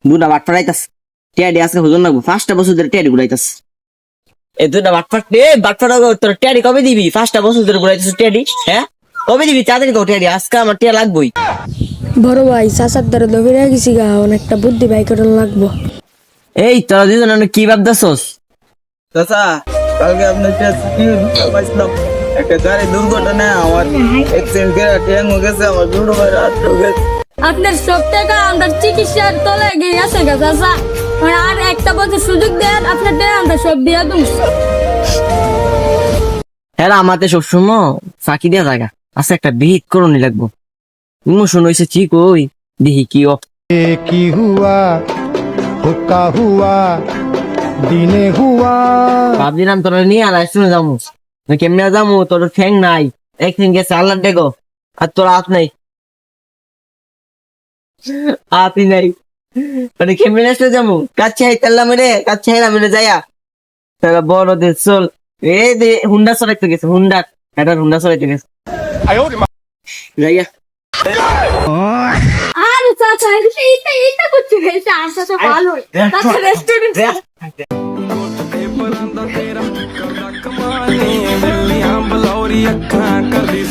দুটা but ফাটাইতাস teddy আজকে হুজুর লাগবো 5টা বছর ধরে টেডি ঘুরাইতাস এই দুটা বাট ফাটাবো তোর টেডি কবে দিবি 5টা বছর ধরে ঘুরাইতাস টেডি হ্যাঁ কবে দিবি তাড়াতাড়ি কও টেডি আজকে আমার টিয়া লাগবেই বড় ভাই চাচার দ্বারা দবিরে গেছি গা অনেকটা বুদ্ধি ভাই করার লাগবো। এই তোরা দুজন কি ভাবতেছস চাচা কালকে আপনার একটা গাড়ি দুর্ঘটনা আমার অ্যাক্সিডেন্ট করে ট্রেন হয়ে গেছে আমার দুটো ভাই রাত হয়ে গেছে আপনার সব টাকা আমরা চিকিৎসার তলে গিয়ে আছে গা চাচা আর একটা বছর সুযোগ দেন আপনার টাকা আমরা সব দিয়ে দেবো। হ্যাঁ আমাদের সবসময় ফাঁকি দেওয়া জায়গা আচ্ছা একটা বিহিত করণি লাগবো ইমোশন হয়েছে ঠিক ওই দেখি কি কি হুয়া হুক্কা হুয়া দিনে হুয়া ভাবছিলাম তোরা নিয়ে আর শুনে যাবো কেমনে যাবো তোর ঠ্যাং নাই একদিন গেছে আল্লাহ দেখো আর তোর হাত নাই হাতই নাই মানে কেমনে আসলে যাবো কাছে হাইতাল্লাম রে কাছে হাইলাম রে যাইয়া তারা বড় দেশ চল এই দে হুন্ডা চড়াইতে গেছে হুন্ডা এটা হুন্ডা চড়াইতে গেছে যাইয়া আর চাচা এইটা করতে গেছে আশা তো ভালো চাচা রেস্টুরেন্ট ਬਲੌਰੀ ਅੱਖਾਂ ਕਰਦੀ